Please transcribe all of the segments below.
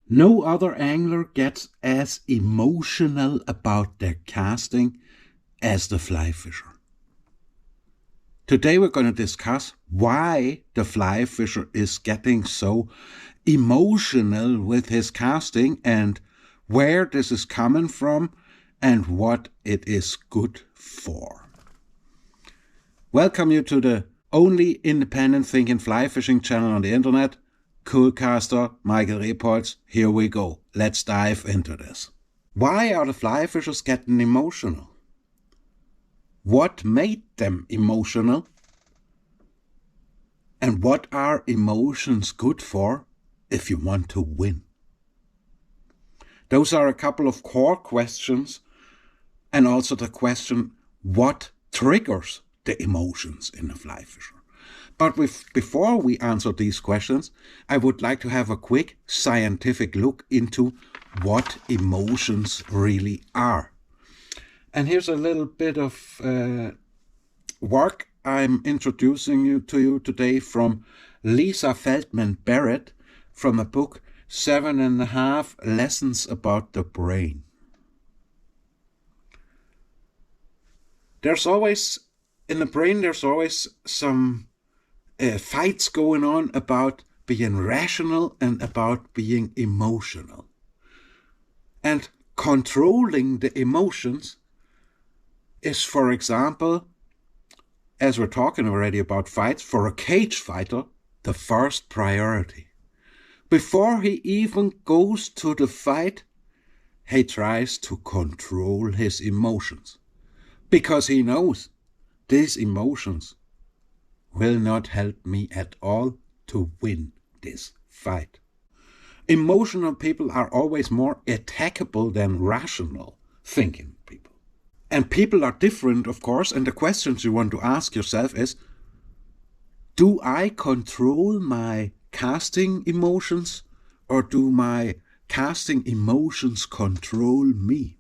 No other angler gets as emotional about their casting as the fly fisher. Today we're going to discuss why the fly fisher is getting so emotional with his casting and where this is coming from and what it is good for. Welcome you to the only independent thinking fly fishing channel on the internet. Cool caster, Michael Repolz. Here we go. Let's dive into this. Why are the fly fishers getting emotional? What made them emotional? And what are emotions good for if you want to win? Those are a couple of core questions, and also the question, what triggers the emotions in a fly fisher? But before we answer these questions, I would like to have a quick scientific look into what emotions really are. And here's a little bit of work I'm introducing to you today from Lisa Feldman Barrett from the book 7.5 Lessons About the Brain. In the brain, there's always some fights going on about being rational and about being emotional. And controlling the emotions is, for example, as we're talking already about fights, for a cage fighter, the first priority. Before he even goes to the fight, he tries to control his emotions, because he knows these emotions will not help me at all to win this fight. Emotional people are always more attackable than rational thinking people. And people are different, of course, and the questions you want to ask yourself is, do I control my casting emotions, or do my casting emotions control me?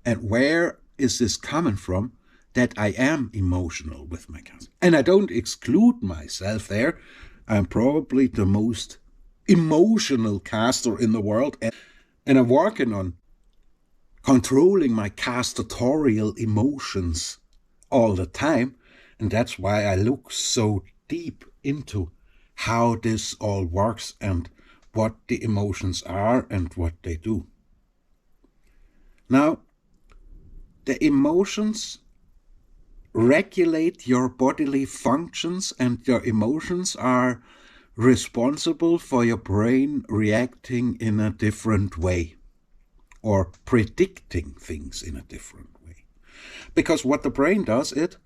And where is this coming from that I am emotional with my casting? And I don't exclude myself there. I'm probably the most emotional caster in the world, and I'm working on controlling my castatorial emotions all the time, and that's why I look so deep into how this all works and what the emotions are and what they do. Now, the emotions regulate your bodily functions, and your emotions are responsible for your brain reacting in a different way or predicting things in a different way. Because what the brain does, it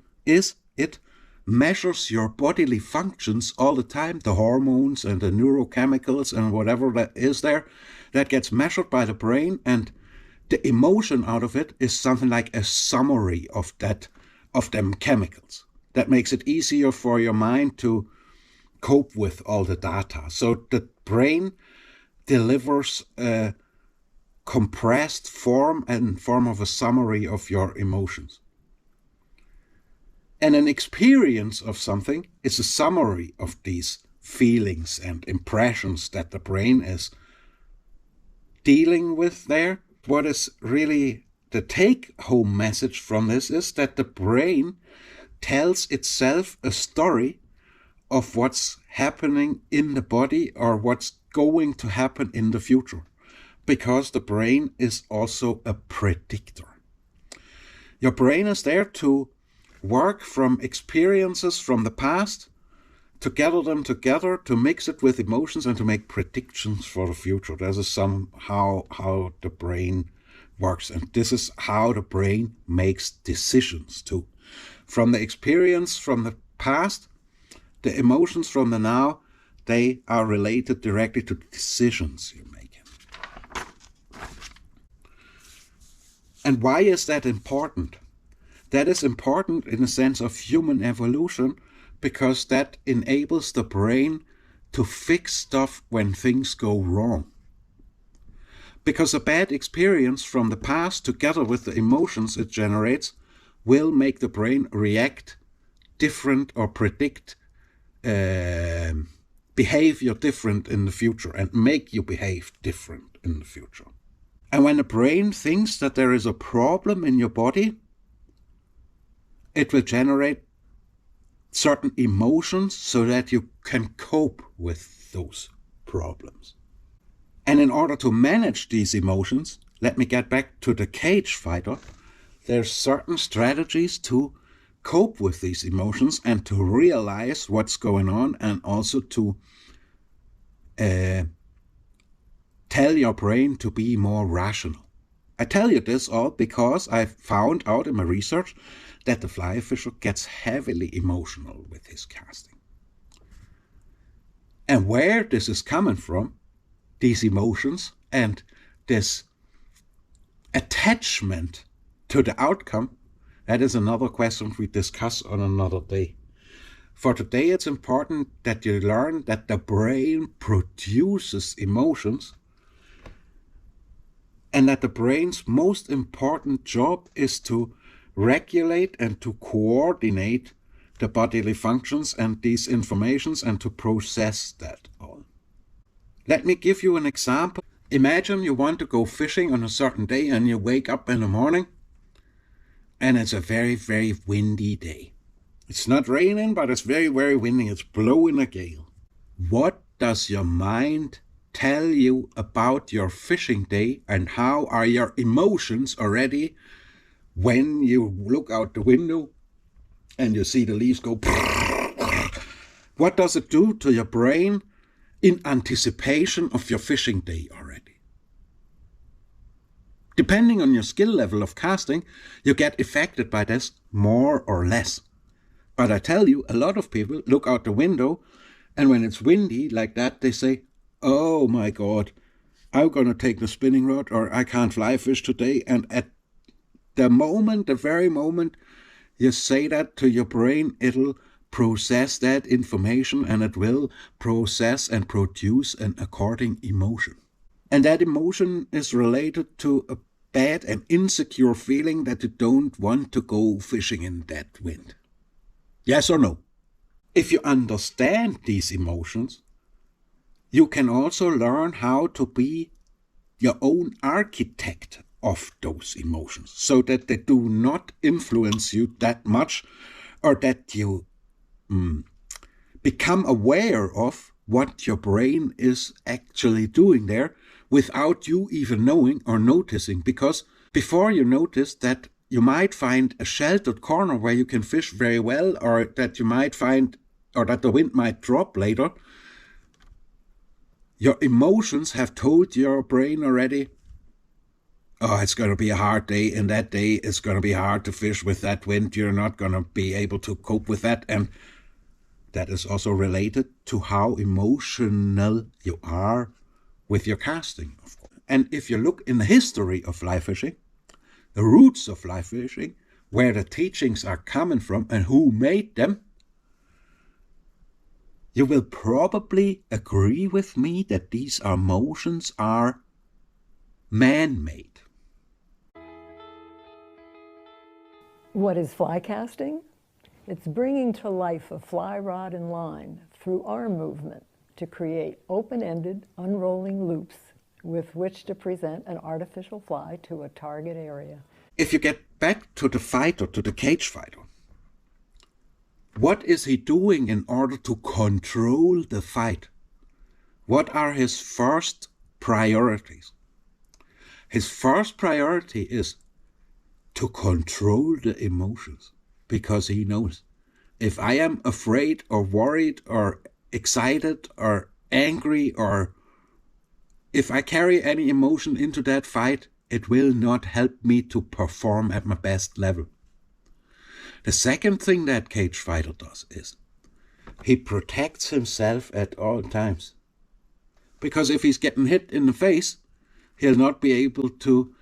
measures your bodily functions all the time, the hormones and the neurochemicals and whatever that is there, that gets measured by the brain, and the emotion out of it is something like a summary of them chemicals. That makes it easier for your mind to cope with all the data. So the brain delivers a compressed form and form of a summary of your emotions. And an experience of something is a summary of these feelings and impressions that the brain is dealing with there. What is really the take-home message from this is that the brain tells itself a story of what's happening in the body or what's going to happen in the future, because the brain is also a predictor. Your brain is there to work from experiences from the past, to gather them together, to mix it with emotions, and to make predictions for the future. This is somehow how the brain works, and this is how the brain makes decisions too. From the experience from the past, the emotions from the now, they are related directly to the decisions you're making. And why is that important? That is important in the sense of human evolution, because that enables the brain to fix stuff when things go wrong. Because a bad experience from the past, together with the emotions it generates, will make the brain react different or predict behavior different in the future and make you behave different in the future. And when the brain thinks that there is a problem in your body, it will generate certain emotions so that you can cope with those problems. And in order to manage these emotions, let me get back to the cage fighter, there's certain strategies to cope with these emotions and to realize what's going on, and also to tell your brain to be more rational. I tell you this all because I found out in my research that the fly fisher gets heavily emotional with his casting. And where this is coming from, these emotions and this attachment to the outcome, that is another question we discuss on another day. For today, it's important that you learn that the brain produces emotions, and that the brain's most important job is to regulate and to coordinate the bodily functions and these informations and to process that all. Let me give you an example. Imagine you want to go fishing on a certain day and you wake up in the morning and it's a very, very windy day. It's not raining, but it's very, very windy. It's blowing a gale. What does your mind tell you about your fishing day, and how are your emotions already when you look out the window and you see the leaves go? What does it do to your brain in anticipation of your fishing day already? Depending on your skill level of casting, you get affected by this more or less. But I tell you, a lot of people look out the window, and when it's windy like that, they say, oh my God, I'm going to take the spinning rod, or I can't fly fish today. And at the moment, the very moment you say that to your brain, it'll process that information, and it will process and produce an according emotion. And that emotion is related to a bad and insecure feeling that you don't want to go fishing in that wind. Yes or no? If you understand these emotions, you can also learn how to be your own architect of those emotions, so that they do not influence you that much, or that you become aware of what your brain is actually doing there without you even knowing or noticing. Because before you notice that you might find a sheltered corner where you can fish very well, or that you might find, or that the wind might drop later, your emotions have told your brain already, oh, it's going to be a hard day, and that day it's going to be hard to fish with that wind. You're not going to be able to cope with that. And that is also related to how emotional you are with your casting, of course. And if you look in the history of fly fishing, the roots of fly fishing, where the teachings are coming from and who made them, you will probably agree with me that these emotions are man-made. What is fly casting? It's bringing to life a fly rod and line through arm movement to create open-ended, unrolling loops with which to present an artificial fly to a target area. If you get back to the fighter, to the cage fighter, what is he doing in order to control the fight? What are his first priorities? His first priority is to control the emotions, because he knows, if I am afraid or worried or excited or angry, or if I carry any emotion into that fight, it will not help me to perform at my best level. The second thing that cage fighter does is he protects himself at all times. Because if he's getting hit in the face, he'll not be able to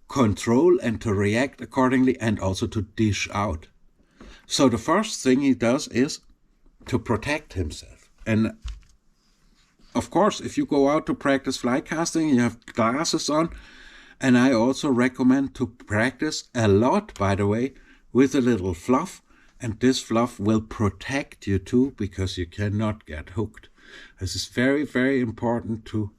control and to react accordingly, and also to dish out. So the first thing he does is to protect himself. And of course, if you go out to practice fly casting, you have glasses on. And I also recommend to practice a lot, by the way, with a little fluff. And this fluff will protect you too, because you cannot get hooked. This is very, very important to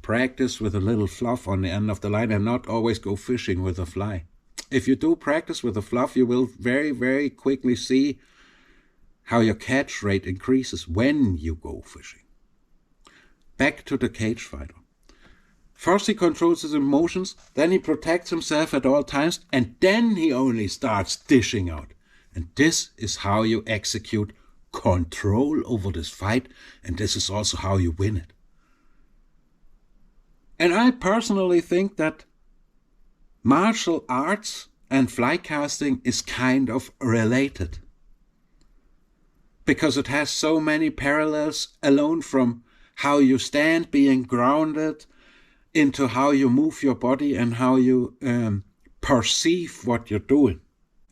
practice with a little fluff on the end of the line and not always go fishing with a fly. If you do practice with a fluff, you will very, very quickly see how your catch rate increases when you go fishing. Back to the cage fighter. First he controls his emotions, then he protects himself at all times, and then he only starts dishing out. And this is how you execute control over this fight, and this is also how you win it. And I personally think that martial arts and fly casting is kind of related, because it has so many parallels alone from how you stand, being grounded, into how you move your body and how you perceive what you're doing.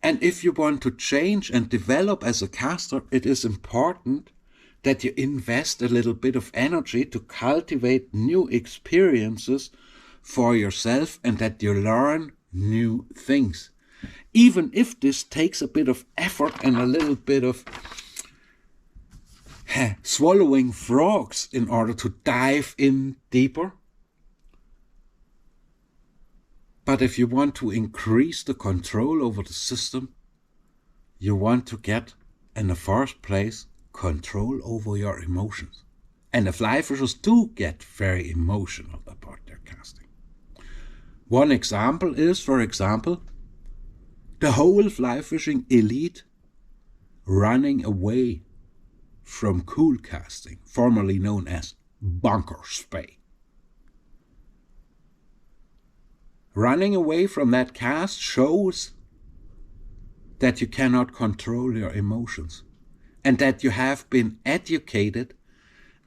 And if you want to change and develop as a caster, it is important that you invest a little bit of energy to cultivate new experiences for yourself and that you learn new things. Even if this takes a bit of effort and a little bit of swallowing frogs in order to dive in deeper. But if you want to increase the control over the system, you want to get, in the first place, control over your emotions. And the flyfishers do get very emotional about their casting. One example is, for example, the whole flyfishing elite running away from cool casting, formerly known as bunker spey. Running away from that cast shows that you cannot control your emotions and that you have been educated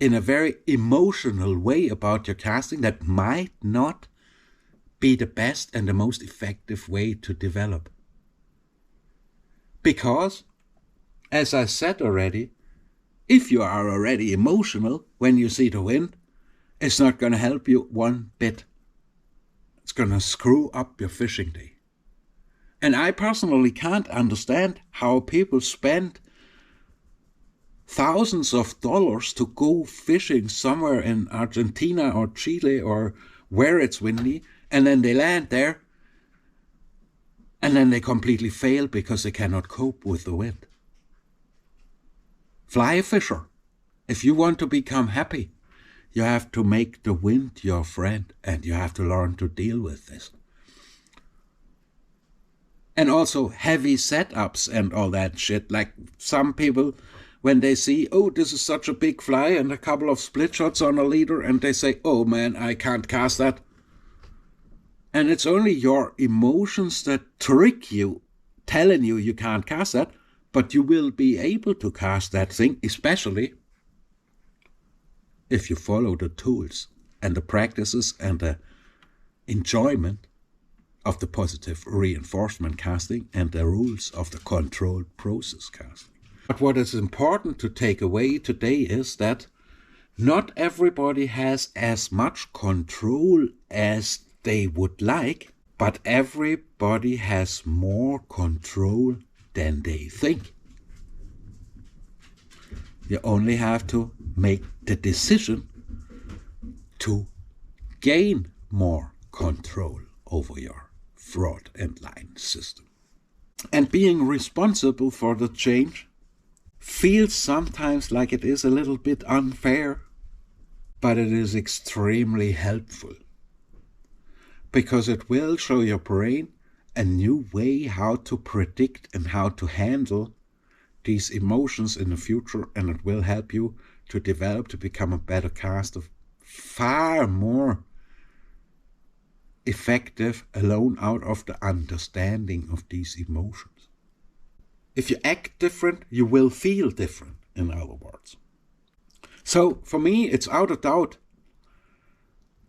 in a very emotional way about your casting that might not be the best and the most effective way to develop. Because, as I said already, if you are already emotional when you see the wind, it's not going to help you one bit. It's going to screw up your fishing day. And I personally can't understand how people spend thousands of dollars to go fishing somewhere in Argentina or Chile or where it's windy, and then they land there, and then they completely fail because they cannot cope with the wind. Fly fisher. If you want to become happy, you have to make the wind your friend, and you have to learn to deal with this. And also heavy setups and all that shit. Like some people, when they see, oh, this is such a big fly and a couple of split shots on a leader, and they say, oh man, I can't cast that. And it's only your emotions that trick you, telling you you can't cast that, but you will be able to cast that thing, especially if you follow the tools and the practices and the enjoyment of the positive reinforcement casting and the rules of the controlled process casting. But what is important to take away today is that not everybody has as much control as they would like, but everybody has more control than they think. You only have to make the decision to gain more control over your rod and line system. And being responsible for the change feels sometimes like it is a little bit unfair, but it is extremely helpful, because it will show your brain a new way how to predict and how to handle these emotions in the future, and it will help you to develop, to become a better caster, far more effective alone out of the understanding of these emotions. If you act different, you will feel different, in other words. So for me, it's out of doubt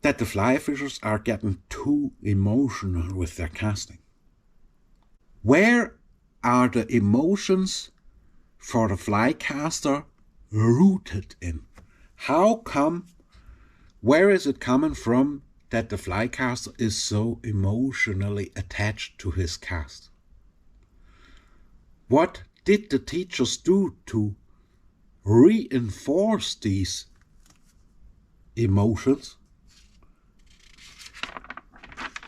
that the flyfishers are getting too emotional with their casting. Where are the emotions for the fly caster rooted in? How come, where is it coming from that the fly caster is so emotionally attached to his cast? What did the teachers do to reinforce these emotions?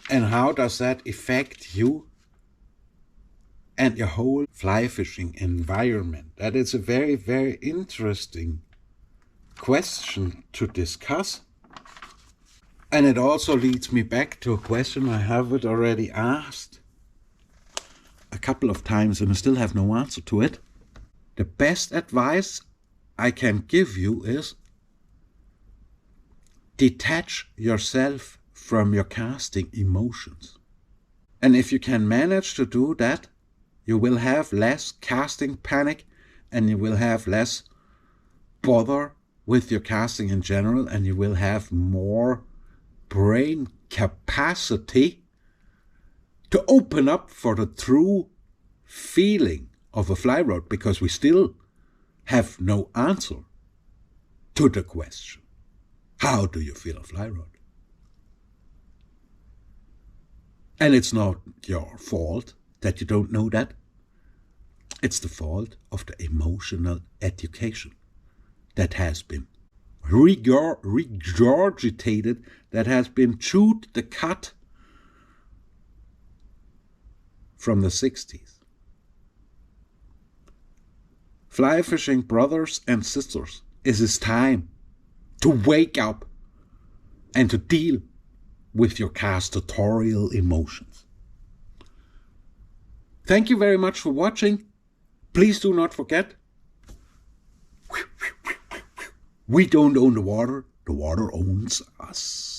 And how does that affect you and your whole fly fishing environment? That is a very, very interesting question to discuss. And it also leads me back to a question I have already asked a couple of times and I still have no answer to it. The best advice I can give you is detach yourself from your casting emotions. And if you can manage to do that, you will have less casting panic and you will have less bother with your casting in general, and you will have more brain capacity to open up for the true feeling of a fly rod, because we still have no answer to the question, how do you feel a fly rod? And it's not your fault that you don't know that. It's the fault of the emotional education that has been regurgitated, that has been chewed the cut from the 60s. Fly fishing brothers and sisters, it is time to wake up and to deal with your castatorial emotions. Thank you very much for watching. Please do not forget, we don't own the water owns us.